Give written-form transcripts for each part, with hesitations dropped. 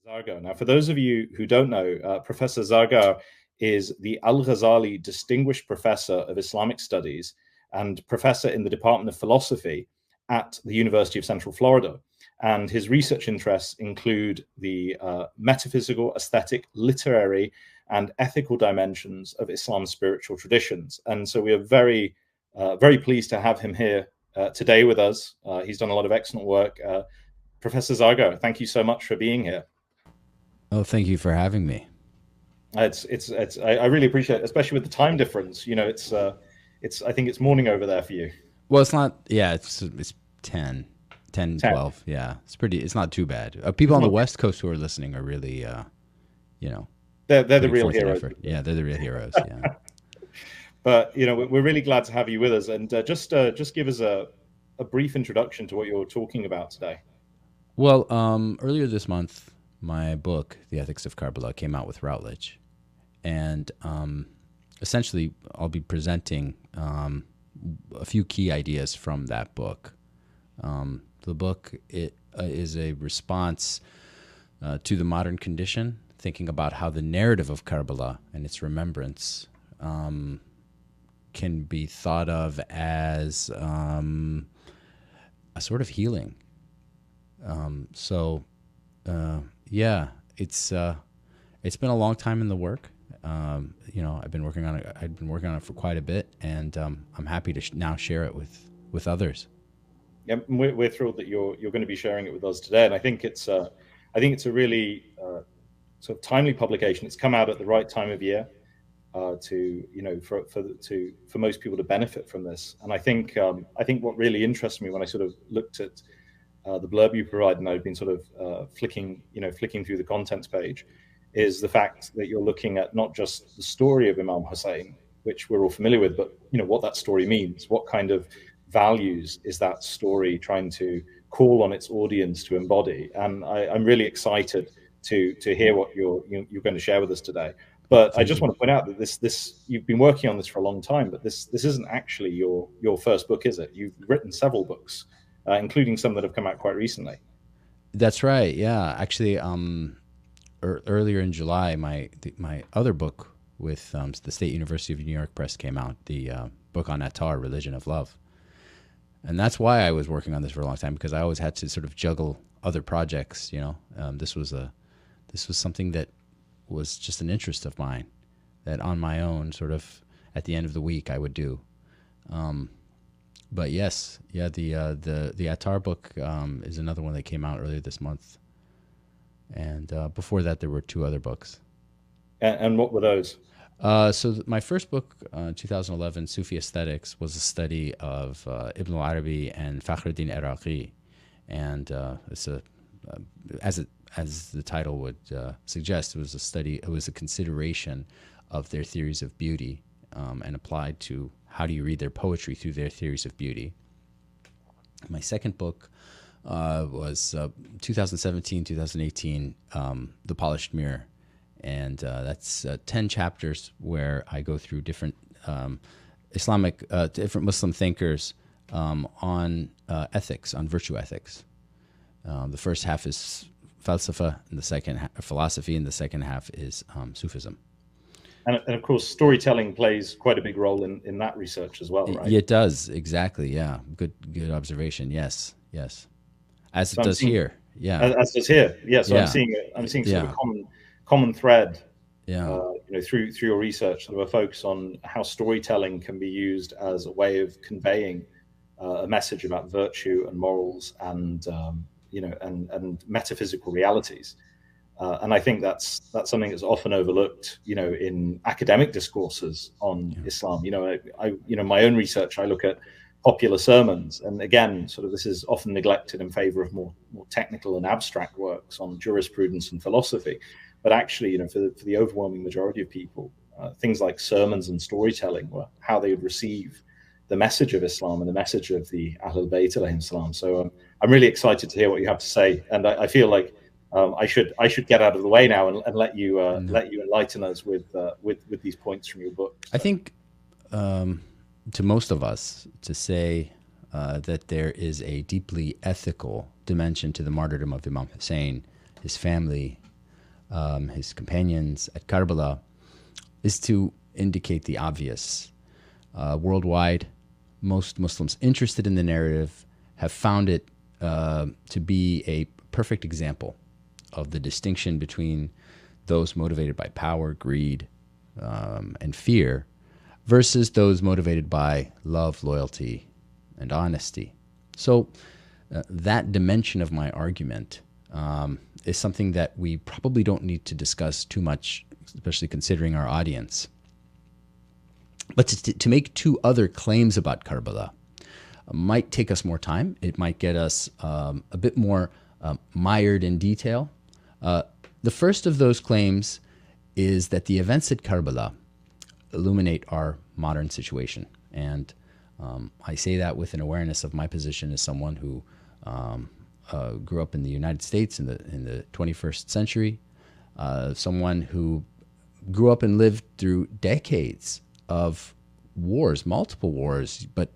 Zargar. Now, for those of you who don't know, Professor Zargar is the Al-Ghazali Distinguished Professor of Islamic Studies and Professor in the Department of Philosophy at the University of Central Florida. And his research interests include the metaphysical, aesthetic, literary, and ethical dimensions of Islam's spiritual traditions. And so we are very, very pleased to have him here today with us. He's done a lot of excellent work. Professor Zargar, thank you so much for being here. Oh, thank you for having me. I really appreciate it, especially with the time difference. You know, I think it's morning over there for you. Well, it's not. Yeah, it's 10, 12. Yeah, it's not too bad. People on the West Coast who are listening are really, they're the real heroes. Yeah, they're the real heroes. Yeah. But we're really glad to have you with us, and just give us a brief introduction to what you're talking about today. Well, earlier this month, my book, The Ethics of Karbala, came out with Routledge. And essentially, I'll be presenting a few key ideas from that book. The book is a response to the modern condition, thinking about how the narrative of Karbala and its remembrance can be thought of as a sort of healing. Yeah, it's been a long time in the work. I've been working on it. I've been working on it for quite a bit, and I'm happy to now share it with others. Yeah, we're thrilled that you're going to be sharing it with us today, and I think it's a really sort of timely publication. It's come out at the right time of year for most people to benefit from this. And I think what really interests me when I sort of looked at the blurb you provide, and I've been sort of flicking through the contents page, is the fact that you're looking at not just the story of Imam Hussein, which we're all familiar with, but what that story means. What kind of values is that story trying to call on its audience to embody? And I'm really excited to hear what you're going to share with us today. But I just want to point out that this you've been working on this for a long time, but this isn't actually your first book, is it? You've written several books, including some that have come out quite recently. That's right. Yeah, actually, earlier in July, my other book with the State University of New York Press came out. The book on Attar, Religion of Love, and that's why I was working on this for a long time, because I always had to sort of juggle other projects. This was something that was just an interest of mine, that on my own, sort of at the end of the week, I would do. But yes, yeah, the Attar book is another one that came out earlier this month, and before that there were two other books. And what were those? So my first book, 2011, Sufi Aesthetics, was a study of Ibn al-Arabi and Fakhruddin Iraqi, and it's as the title would suggest, it was a consideration of their theories of beauty and applied to how do you read their poetry through their theories of beauty. My second book was 2017, 2018, The Polished Mirror. And that's 10 chapters where I go through different different Muslim thinkers on ethics, on virtue ethics. The first half is falsafa, and the second philosophy, and the second half is Sufism. And of course, storytelling plays quite a big role in that research as well, right? It does, exactly. Yeah, good observation. Yes. As it does here. Yeah. As does here. Yeah. So I'm seeing sort of a common thread. Yeah. Through your research, sort of a focus on how storytelling can be used as a way of conveying a message about virtue and morals and metaphysical realities. And I think that's something that's often overlooked, in academic discourses on Islam. My own research, I look at popular sermons, and again, sort of this is often neglected in favor of more technical and abstract works on jurisprudence and philosophy. But actually, for the overwhelming majority of people, things like sermons and storytelling were how they would receive the message of Islam and the message of the Ahlul Bayt alayhim salam. So I'm really excited to hear what you have to say, and I feel like I should get out of the way now and let you enlighten us with these points from your book. So. I think to most of us, to say that there is a deeply ethical dimension to the martyrdom of Imam Hussein, his family, his companions at Karbala, is to indicate the obvious. Worldwide, most Muslims interested in the narrative have found it to be a perfect example of the distinction between those motivated by power, greed, and fear versus those motivated by love, loyalty, and honesty. So that dimension of my argument is something that we probably don't need to discuss too much, especially considering our audience. But to make two other claims about Karbala might take us more time. It might get us a bit more mired in detail. The first of those claims is that the events at Karbala illuminate our modern situation. And I say that with an awareness of my position as someone who grew up in the United States in the 21st century, someone who grew up and lived through decades of wars, multiple wars, but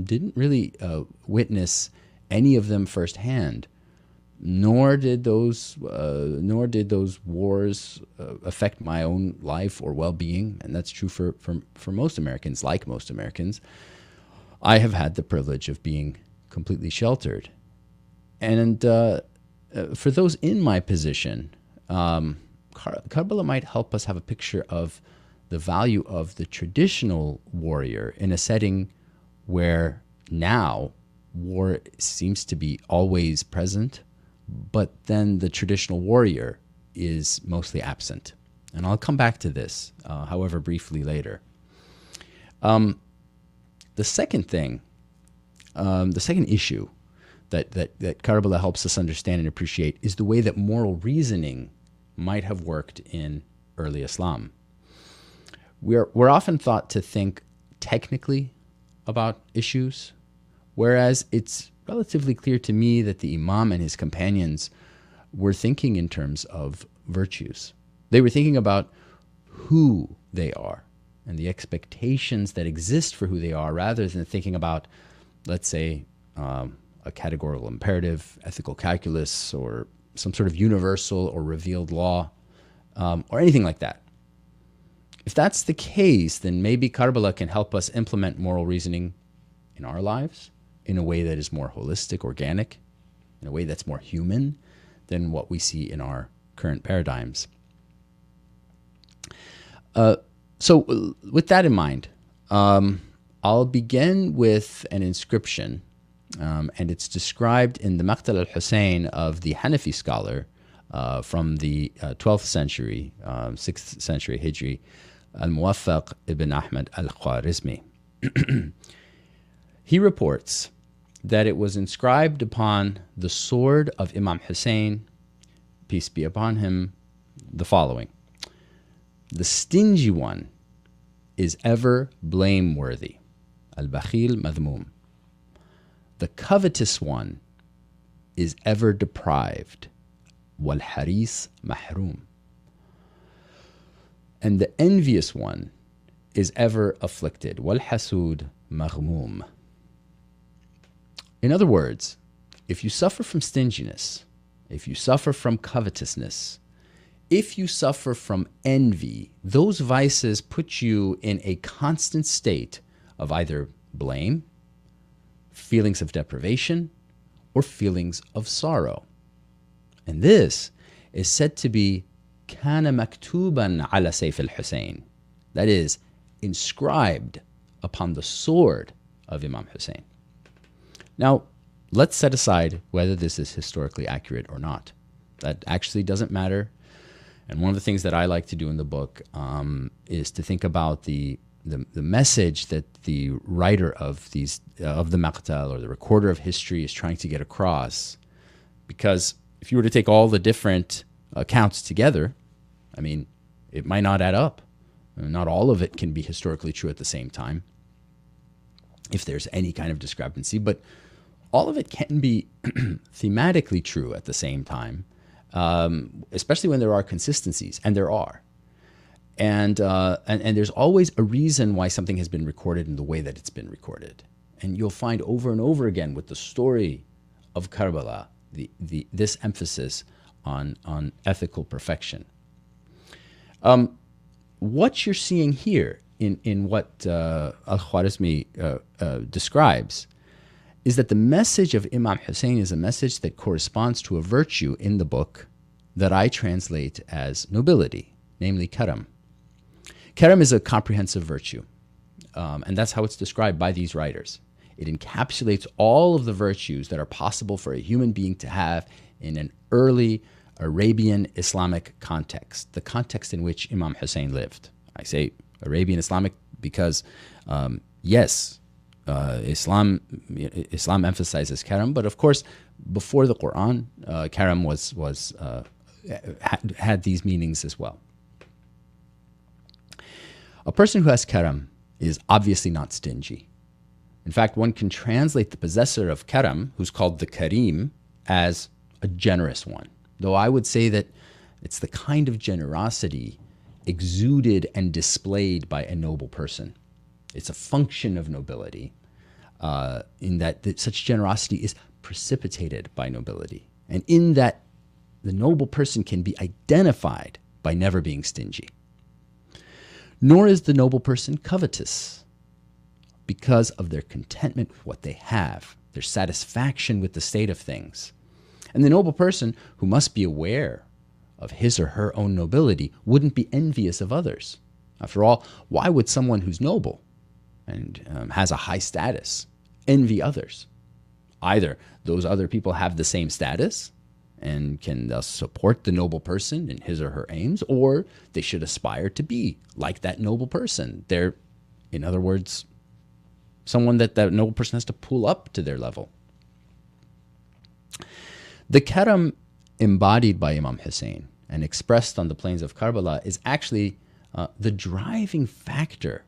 didn't really witness any of them firsthand. Nor did those wars affect my own life or well-being, and that's true for most Americans. Like most Americans, I have had the privilege of being completely sheltered. And for those in my position, Karbala might help us have a picture of the value of the traditional warrior in a setting where now war seems to be always present, but then the traditional warrior is mostly absent. And I'll come back to this, however briefly, later. The second thing, the second issue that Karbala helps us understand and appreciate is the way that moral reasoning might have worked in early Islam. We're often thought to think technically about issues, whereas it's relatively clear to me that the Imam and his companions were thinking in terms of virtues. They were thinking about who they are and the expectations that exist for who they are, rather than thinking about, let's say, a categorical imperative, ethical calculus, or some sort of universal or revealed law, or anything like that. If that's the case, then maybe Karbala can help us implement moral reasoning in our lives in a way that is more holistic, organic, in a way that's more human than what we see in our current paradigms. So with that in mind, I'll begin with an inscription, and it's described in the Maqtal al-Hussein of the Hanafi scholar from the 12th century, 6th century Hijri, Al-Muwaffaq ibn Ahmad al-Khwarizmi. He reports that it was inscribed upon the sword of Imam Hussein, peace be upon him, the following: the stingy one is ever blameworthy, al-bakhil madhmum. The covetous one is ever deprived, wal-haris mahrum. And the envious one is ever afflicted, wal-hasud maghmum. In other words, if you suffer from stinginess, if you suffer from covetousness, if you suffer from envy, those vices put you in a constant state of either blame, feelings of deprivation, or feelings of sorrow. And this is said to be kana maktuban ala sayf al-Hussein, that is, inscribed upon the sword of Imam Hussein. Now, let's set aside whether this is historically accurate or not. That actually doesn't matter. And one of the things that I like to do in the book is to think about the message that the writer of the Maqtal, or the recorder of history, is trying to get across. Because if you were to take all the different accounts together, I mean, it might not add up. Not all of it can be historically true at the same time, if there's any kind of discrepancy, but all of it can be thematically true at the same time, especially when there are consistencies, and there are. And there's always a reason why something has been recorded in the way that it's been recorded. And you'll find over and over again with the story of Karbala, this emphasis on ethical perfection. What you're seeing here in what Al-Khwarizmi describes is that the message of Imam Hussein is a message that corresponds to a virtue in the book that I translate as nobility, namely karam. Karam is a comprehensive virtue, and that's how it's described by these writers. It encapsulates all of the virtues that are possible for a human being to have in an early Arabian Islamic context, the context in which Imam Hussein lived. I say Arabian Islamic because, yes, Islam emphasizes karam, but of course, before the Quran, karam had these meanings as well. A person who has karam is obviously not stingy. In fact, one can translate the possessor of karam, who's called the karim, as a generous one. Though I would say that it's the kind of generosity exuded and displayed by a noble person. It's a function of nobility, in that such generosity is precipitated by nobility. And in that, the noble person can be identified by never being stingy. Nor is the noble person covetous, because of their contentment with what they have, their satisfaction with the state of things. And the noble person, who must be aware of his or her own nobility, wouldn't be envious of others. After all, why would someone who's noble and has a high status envy others? Either those other people have the same status and can thus support the noble person in his or her aims, or they should aspire to be like that noble person. They're, in other words, someone that noble person has to pull up to their level. The karam embodied by Imam Hussein and expressed on the plains of Karbala is actually the driving factor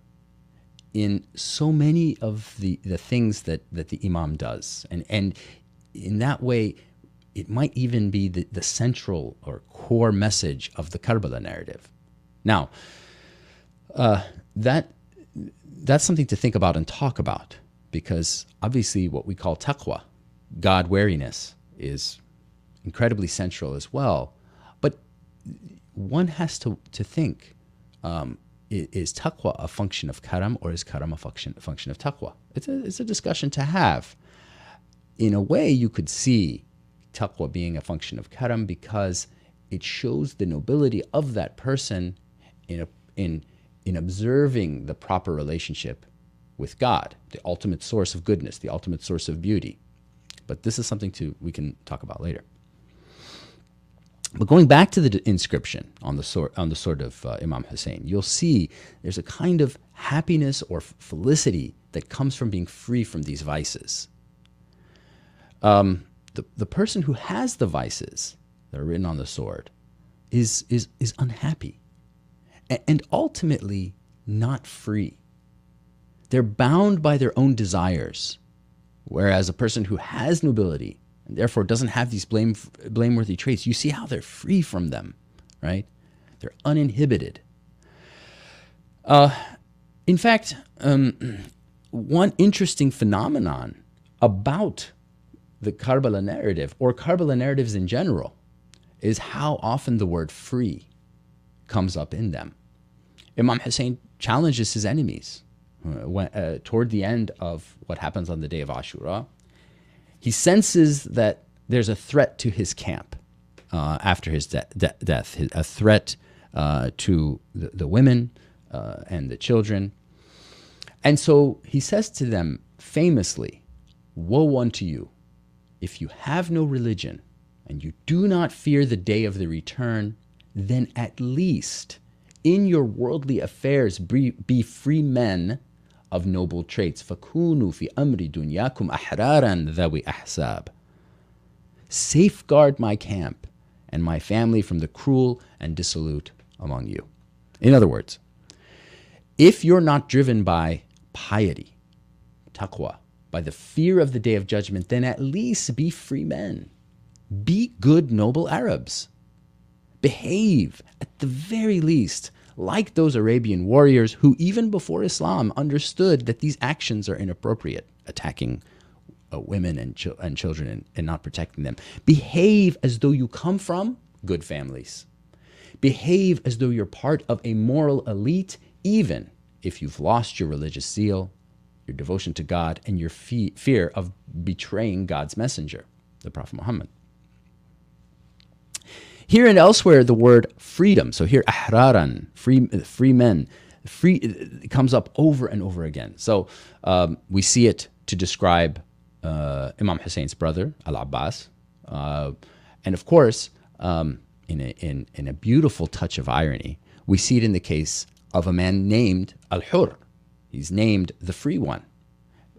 in so many of the things that the Imam does. And in that way, it might even be the central or core message of the Karbala narrative. Now, that's something to think about and talk about, because obviously what we call taqwa, God-wariness, is incredibly central as well. But one has to think, is taqwa a function of karam, or is karam a function of taqwa? It's a discussion to have. In a way, you could see taqwa being a function of karam because it shows the nobility of that person in observing the proper relationship with God, the ultimate source of goodness, the ultimate source of beauty. But this is something we can talk about later. But going back to the inscription on the sword of Imam Hussein, you'll see there's a kind of happiness or felicity that comes from being free from these vices. The person who has the vices that are written on the sword is unhappy and ultimately not free. They're bound by their own desires, whereas a person who has nobility and therefore doesn't have these blameworthy traits, you see how they're free from them, right? They're uninhibited. In fact, one interesting phenomenon about the Karbala narrative, or Karbala narratives in general, is how often the word free comes up in them. Imam Hussein challenges his enemies toward the end of what happens on the day of Ashura. He senses that there's a threat to his camp after his death, a threat to the women and the children. And so he says to them famously, "Woe unto you, if you have no religion and you do not fear the day of the return, then at least in your worldly affairs be free men of noble traits. فَكُونُوا فِي أَمْرِ دُنْيَاكُمْ أَحْرَارًا ذَوِي أَحْسَابٍ." Safeguard my camp and my family from the cruel and dissolute among you. In other words, if you're not driven by piety, taqwa, by the fear of the day of judgment, then at least be free men. Be good, noble Arabs. Behave, at the very least, like those Arabian warriors who, even before Islam, understood that these actions are inappropriate, attacking women and children and not protecting them. Behave as though you come from good families. Behave as though you're part of a moral elite, even if you've lost your religious zeal, your devotion to God, and your fear of betraying God's messenger, the Prophet Muhammad. Here and elsewhere, the word freedom, so here, ahraran, free men, it comes up over and over again. So we see it to describe Imam Hussein's brother, Al-Abbas. And of course, in a beautiful touch of irony, we see it in the case of a man named Al-Hur. He's named the free one.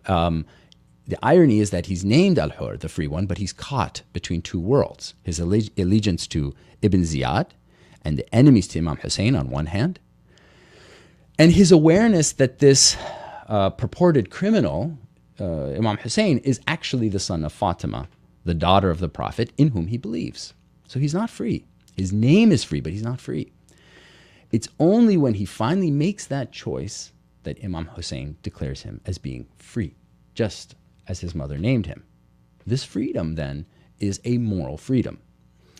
The irony is that he's named Al-Hur, the free one, but he's caught between two worlds. His allegiance to Ibn Ziyad and the enemies to Imam Hussein on one hand, and his awareness that this purported criminal, Imam Hussein, is actually the son of Fatima, the daughter of the Prophet, in whom he believes. So he's not free. His name is free, but he's not free. It's only when he finally makes that choice that Imam Hussein declares him as being free, just as his mother named him. This freedom, then, is a moral freedom.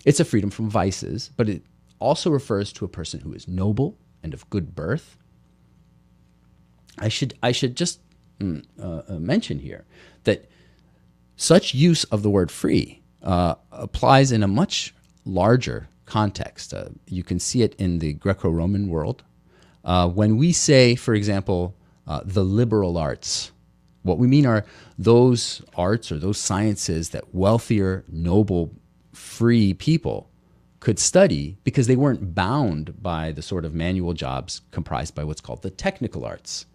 It's a freedom from vices, but it also refers to a person who is noble and of good birth. I should just mention here that such use of the word free applies in a much larger context. You can see it in the Greco-Roman world. When we say, for example, the liberal arts, what we mean are those arts or those sciences that wealthier, noble, free people could study because they weren't bound by the sort of manual jobs comprised by what's called the technical arts.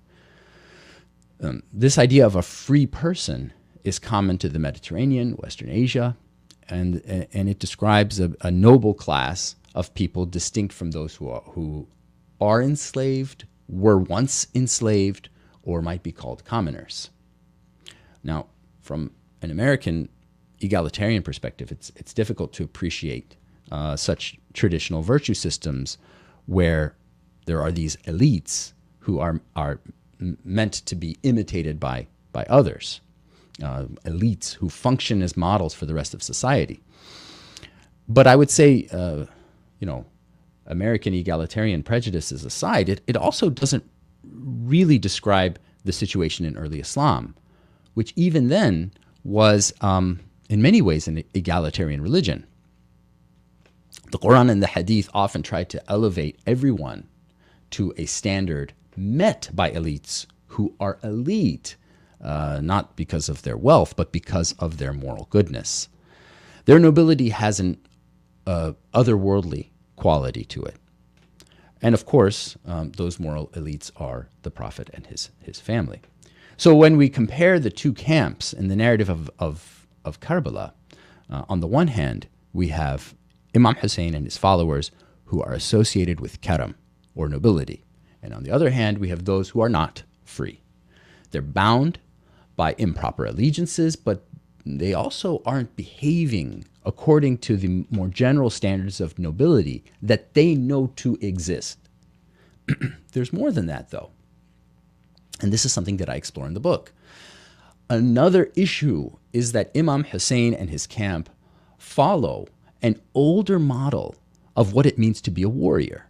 This idea of a free person is common to the Mediterranean, Western Asia, and it describes a noble class of people distinct from those who are enslaved, were once enslaved, or might be called commoners. Now, from an American egalitarian perspective, it's difficult to appreciate such traditional virtue systems where there are these elites who are meant to be imitated by others, elites who function as models for the rest of society. But I would say, American egalitarian prejudices aside, it also doesn't really describe the situation in early Islam, which even then was, in many ways, an egalitarian religion. The Quran and the Hadith often tried to elevate everyone to a standard met by elites who are elite, not because of their wealth, but because of their moral goodness. Their nobility has an otherworldly quality to it. And of course, those moral elites are the Prophet and his family. So when we compare the two camps in the narrative of Karbala, on the one hand, we have Imam Hussein and his followers who are associated with karam, or nobility. And on the other hand, we have those who are not free. They're bound by improper allegiances, but they also aren't behaving according to the more general standards of nobility that they know to exist. There's more than that, though. And this is something that I explore in the book. Another issue is that Imam Hussein and his camp follow an older model of what it means to be a warrior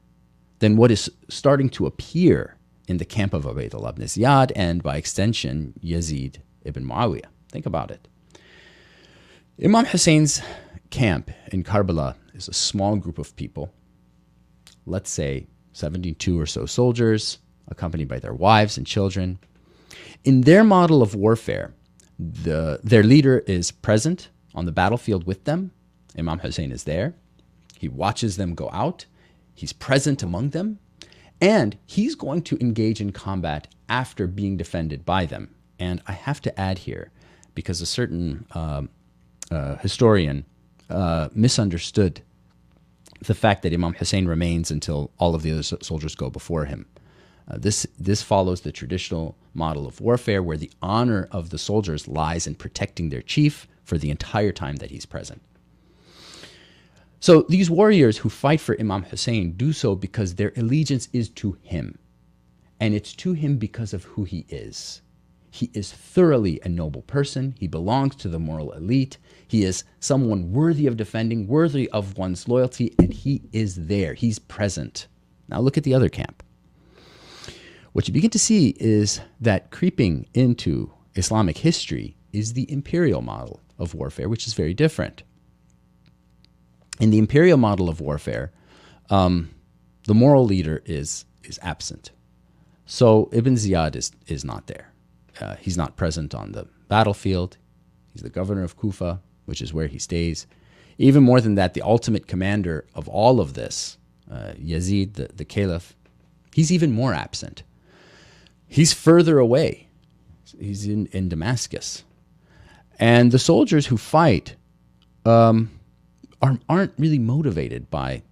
than what is starting to appear in the camp of Ubaydullah ibn Ziyad and, by extension, Yazid ibn Muawiyah. Think about it. Imam Hussein's camp in Karbala is a small group of people, let's say 72 or so soldiers, accompanied by their wives and children. In their model of warfare, their leader is present on the battlefield with them. Imam Hussein is there. He watches them go out. He's present among them. And he's going to engage in combat after being defended by them. And I have to add here, because a certain historian misunderstood the fact that Imam Hussein remains until all of the other soldiers go before him. This follows the traditional model of warfare where the honor of the soldiers lies in protecting their chief for the entire time that he's present. So these warriors who fight for Imam Hussein do so because their allegiance is to him. And it's to him because of who he is. He is thoroughly a noble person. He belongs to the moral elite. He is someone worthy of defending, worthy of one's loyalty, and he is there. He's present. Now look at the other camp. What you begin to see is that creeping into Islamic history is the imperial model of warfare, which is very different. In the imperial model of warfare, the moral leader is absent. So Ibn Ziyad is not there. He's not present on the battlefield. He's the governor of Kufa, which is where he stays. Even more than that, the ultimate commander of all of this, Yazid, the caliph, he's even more absent. He's further away. He's in Damascus. And the soldiers who fight aren't really motivated by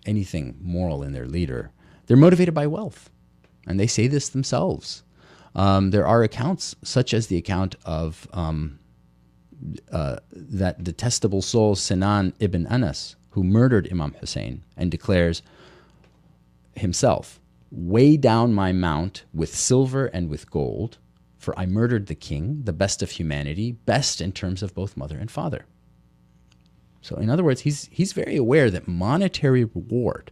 anything moral in their leader. They're motivated by wealth. And they say this themselves. There are accounts, such as the account of that detestable soul Sinan ibn Anas, who murdered Imam Hussein and declares himself, "Weigh down my mount with silver and with gold, for I murdered the king, the best of humanity, best in terms of both mother and father." So in other words, he's very aware that monetary reward,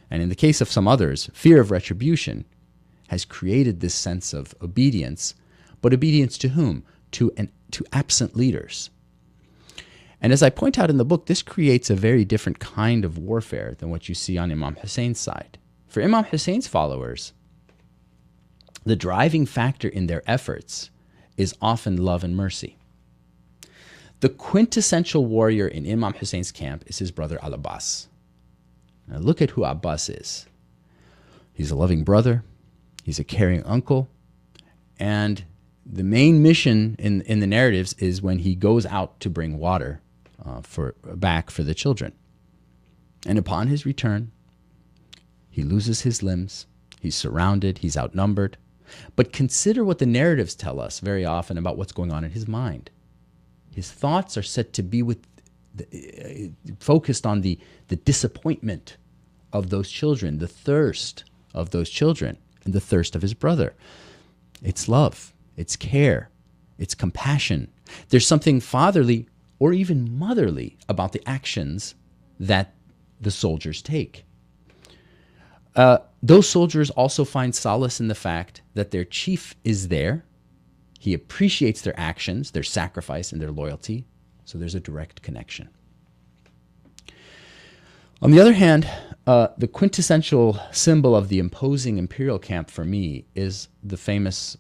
and in the case of some others, fear of retribution, has created this sense of obedience, but obedience to whom? To absent leaders. And as I point out in the book, this creates a very different kind of warfare than what you see on Imam Hussein's side. For Imam Hussein's followers, the driving factor in their efforts is often love and mercy. The quintessential warrior in Imam Hussein's camp is his brother Al-Abbas. Now look at who Abbas is. He's a loving brother. He's a caring uncle. And the main mission in the narratives is when he goes out to bring water back for the children. And upon his return, he loses his limbs. He's surrounded. He's outnumbered. But consider what the narratives tell us very often about what's going on in his mind. His thoughts are said to be focused on the disappointment of those children, the thirst of those children, and the thirst of his brother. It's love. It's care. It's compassion. There's something fatherly or even motherly about the actions that the soldiers take. Those soldiers also find solace in the fact that their chief is there. He appreciates their actions, their sacrifice, and their loyalty. So there's a direct connection. On the other hand, the quintessential symbol of the imposing imperial camp for me is the famous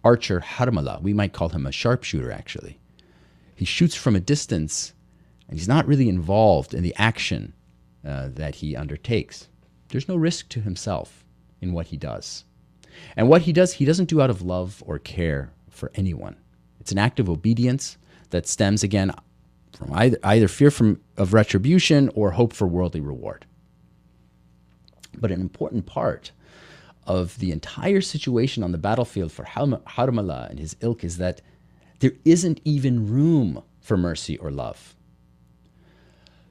archer Harmala. We might call him a sharpshooter, actually. He shoots from a distance, and he's not really involved in the action that he undertakes. There's no risk to himself in what he does. And what he does, he doesn't do out of love or care for anyone. It's an act of obedience that stems, again, from either fear of retribution or hope for worldly reward. But an important part of the entire situation on the battlefield for Harmala and his ilk is that there isn't even room for mercy or love.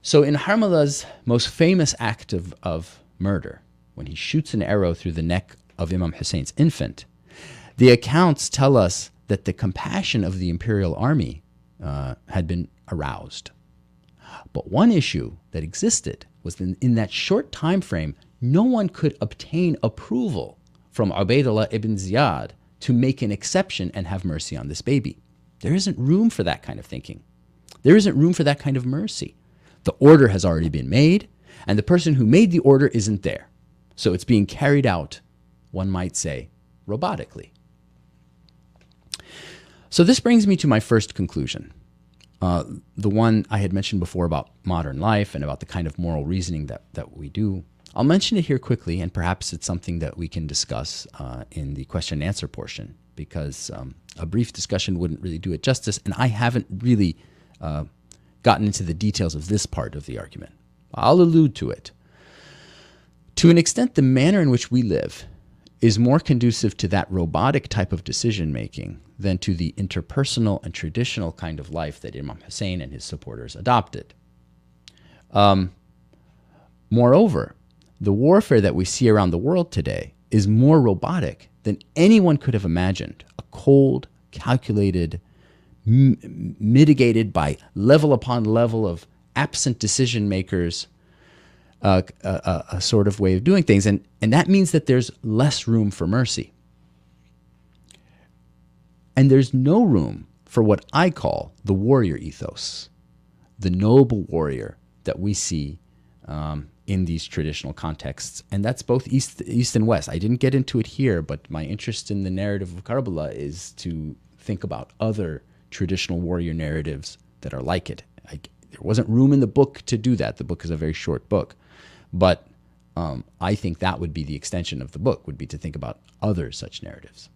So in Harmala's most famous act of murder, when he shoots an arrow through the neck of Imam Hussein's infant, the accounts tell us that the compassion of the imperial army had been aroused. But one issue that existed was in that short time frame, no one could obtain approval from Ubaydullah ibn Ziyad to make an exception and have mercy on this baby. There isn't room for that kind of thinking. There isn't room for that kind of mercy. The order has already been made, and the person who made the order isn't there. So it's being carried out, one might say, robotically. So this brings me to my first conclusion, the one I had mentioned before about modern life and about the kind of moral reasoning that we do. I'll mention it here quickly, and perhaps it's something that we can discuss in the question and answer portion, because a brief discussion wouldn't really do it justice, and I haven't really gotten into the details of this part of the argument. I'll allude to it. To an extent, the manner in which we live is more conducive to that robotic type of decision-making than to the interpersonal and traditional kind of life that Imam Hussein and his supporters adopted. Moreover, the warfare that we see around the world today is more robotic than anyone could have imagined cold, calculated, mitigated by level upon level of absent decision makers, a sort of way of doing things. And that means that there's less room for mercy. And there's no room for what I call the warrior ethos, the noble warrior that we see in these traditional contexts. And that's both East and West. I didn't get into it here, but my interest in the narrative of Karbala is to think about other traditional warrior narratives that are like it. There wasn't room in the book to do that. The book is a very short book. But I think that would be the extension of the book, would be to think about other such narratives.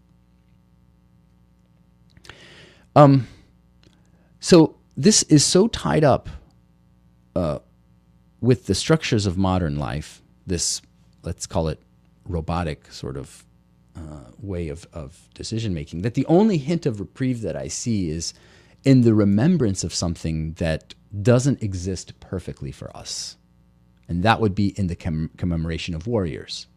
So this is so tied up with the structures of modern life, this, let's call it robotic sort of way of decision-making, that the only hint of reprieve that I see is in the remembrance of something that doesn't exist perfectly for us. And that would be in the commemoration of warriors,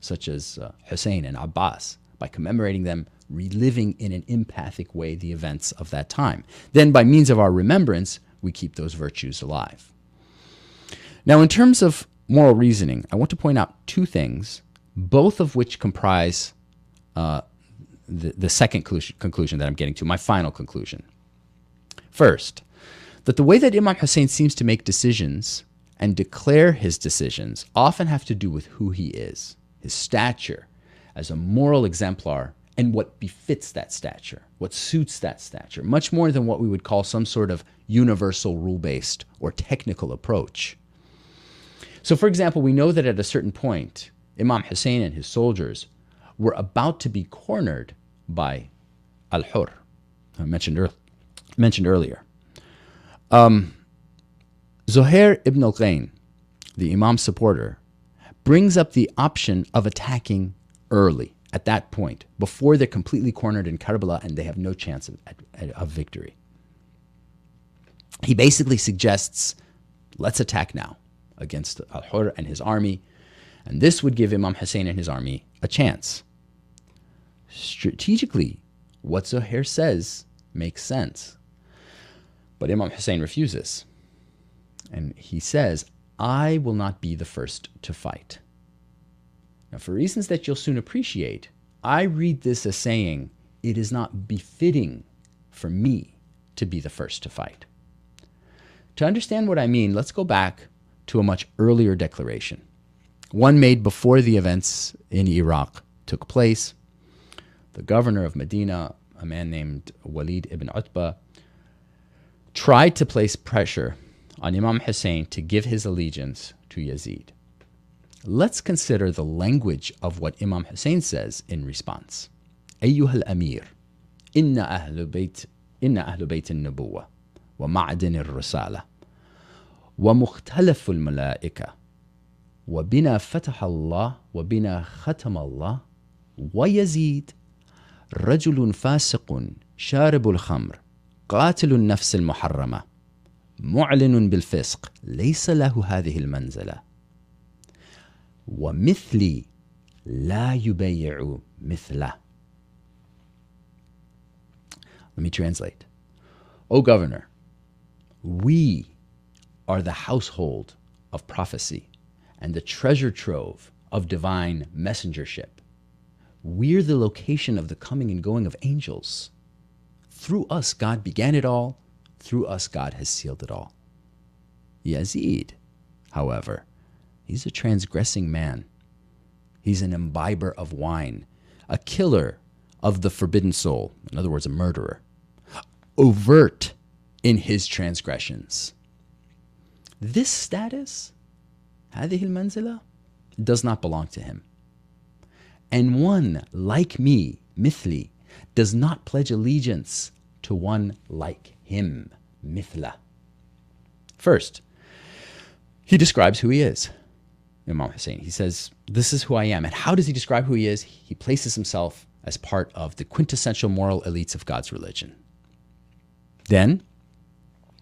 such as Hussein and Abbas, by commemorating them, reliving in an empathic way the events of that time. Then by means of our remembrance, we keep those virtues alive. Now, in terms of moral reasoning, I want to point out two things, both of which comprise the second conclusion that I'm getting to, my final conclusion. First, that the way that Imam Hussein seems to make decisions and declare his decisions often have to do with who he is, his stature as a moral exemplar, and what befits that stature, what suits that stature, much more than what we would call some sort of universal rule-based or technical approach. So, for example, we know that at a certain point, Imam Hussein and his soldiers were about to be cornered by Al-Hur, I mentioned earlier. Zuhair ibn al-Ghayn, the Imam's supporter, brings up the option of attacking early, at that point, before they're completely cornered in Karbala and they have no chance of victory. He basically suggests, let's attack now against Al-Hur and his army, and this would give Imam Hussein and his army a chance. Strategically, what Zuhair says makes sense, but Imam Hussein refuses. And he says, I will not be the first to fight. Now, for reasons that you'll soon appreciate, I read this as saying, it is not befitting for me to be the first to fight. To understand what I mean, let's go back to a much earlier declaration, one made before the events in Iraq took place. The governor of Medina, a man named Walid ibn Utbah, tried to place pressure on Imam Hussein to give his allegiance to Yazid. Let's consider the language of what Imam Hussein says in response. أيها الأمير إن أهل بيت النبوة ومعدن الرسالة ومختلف الملائكة وبنا فتح الله وبنا ختم الله ويزيد رجل فاسق شارب الخمر قاتل النفس المحرمة معلن بالفسق ليس له هذه المنزلة ومثلي لا يبيع مثله. Let me translate. O governor, we are the household of prophecy and the treasure trove of divine messengership. We're the location of the coming and going of angels. Through us, God began it all. Through us, God has sealed it all. Yazid, however, he's a transgressing man. He's an imbiber of wine, a killer of the forbidden soul, in other words, a murderer, overt in his transgressions. This status, هذه المنزلة, does not belong to him. And one like me, مثلي, does not pledge allegiance to one like him, مثله. First, he describes who he is, Imam Hussein. He says, this is who I am. And how does he describe who he is? He places himself as part of the quintessential moral elites of God's religion. Then,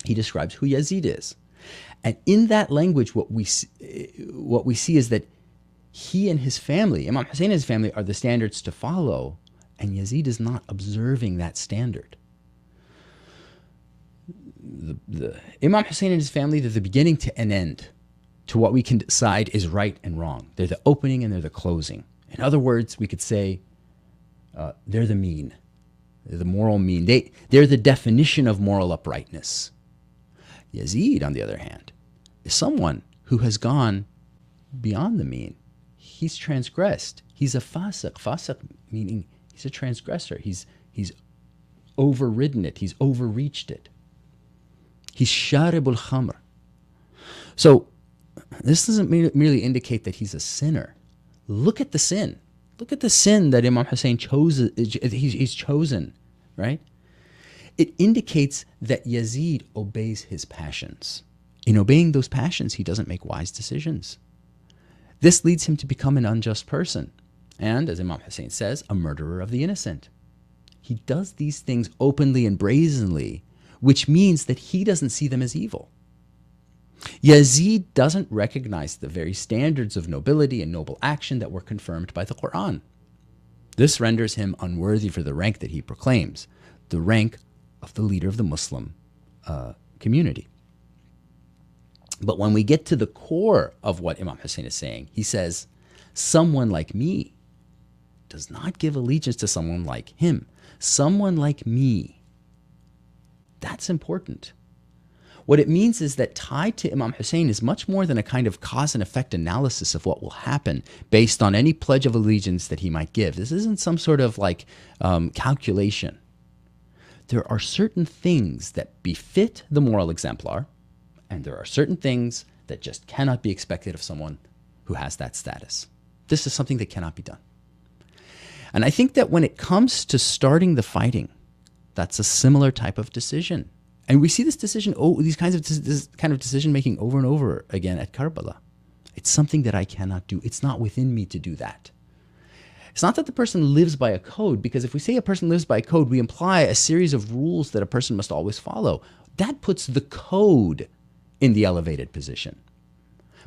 he describes who Yazid is. And in that language, what we see is that he and his family, Imam Hussein and his family, are the standards to follow And Yazid is not observing that standard. The Imam Hussein and his family, they're the beginning to an end to what we can decide is right and wrong. They're the opening and they're the closing. In other words, we could say they're the mean. They're the moral mean. They're the definition of moral uprightness. Yazid, on the other hand, is someone who has gone beyond the mean. He's transgressed. He's a fasiq. Fasiq meaning he's a transgressor. He's overridden it. He's overreached it. He's sharibul khamr. So this doesn't merely indicate that he's a sinner. Look at the sin. Look at the sin that Imam Hussein he's chosen, right? It indicates that Yazid obeys his passions. In obeying those passions, he doesn't make wise decisions. This leads him to become an unjust person. And, as Imam Hussein says, a murderer of the innocent. He does these things openly and brazenly, which means that he doesn't see them as evil. Yazid doesn't recognize the very standards of nobility and noble action that were confirmed by the Quran. This renders him unworthy for the rank that he proclaims, the rank of the leader of the Muslim community. But when we get to the core of what Imam Hussein is saying, he says, someone like me does not give allegiance to someone like him. Someone like me. That's important. What it means is that tied to Imam Hussein is much more than a kind of cause and effect analysis of what will happen based on any pledge of allegiance that he might give. This isn't some sort of calculation. There are certain things that befit the moral exemplar, and there are certain things that just cannot be expected of someone who has that status. This is something that cannot be done. And I think that when it comes to starting the fighting, that's a similar type of decision. And we see this decision, this kind of decision making over and over again at Karbala. It's something that I cannot do. It's not within me to do that. It's not that the person lives by a code, because if we say a person lives by a code, we imply a series of rules that a person must always follow. That puts the code in the elevated position.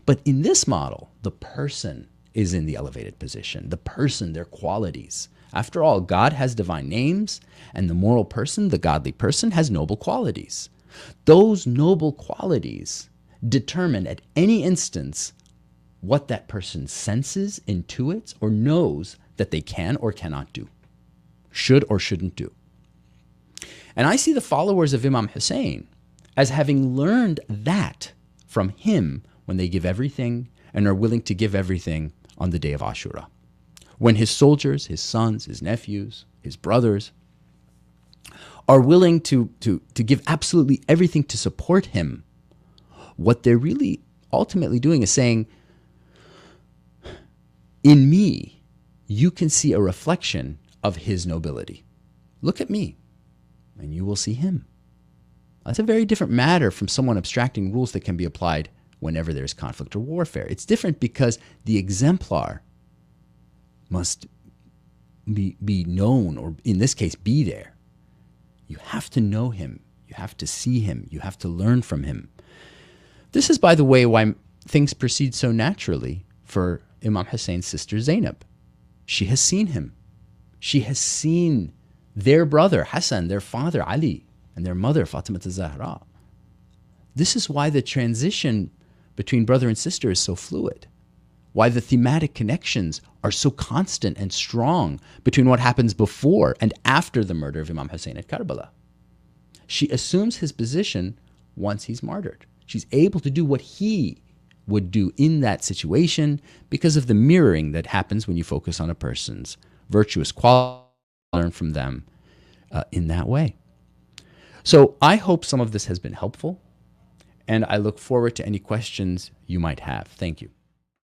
But in this model, the person is in the elevated position. The person, their qualities. After all, God has divine names, and the moral person, the godly person, has noble qualities. Those noble qualities determine at any instance what that person senses, intuits, or knows that they can or cannot do, should or shouldn't do. And I see the followers of Imam Hussein as having learned that from him when they give everything and are willing to give everything on the day of Ashura. When his soldiers, his sons, his nephews, his brothers are willing to give absolutely everything to support him, what they're really ultimately doing is saying, in me, you can see a reflection of his nobility. Look at me, and you will see him. That's a very different matter from someone abstracting rules that can be applied whenever there's conflict or warfare. It's different because the exemplar must be known, or in this case, be there. You have to know him. You have to see him. You have to learn from him. This is, by the way, why things proceed so naturally for Imam Hussein's sister Zainab. She has seen him. She has seen their brother Hassan, their father Ali, and their mother Fatima Zahra. This is why the transition between brother and sister is so fluid. Why the thematic connections are so constant and strong between what happens before and after the murder of Imam Hussein at Karbala. She assumes his position once he's martyred. She's able to do what he would do in that situation because of the mirroring that happens when you focus on a person's virtuous qualities, learn from them in that way. So I hope some of this has been helpful, and I look forward to any questions you might have. Thank you.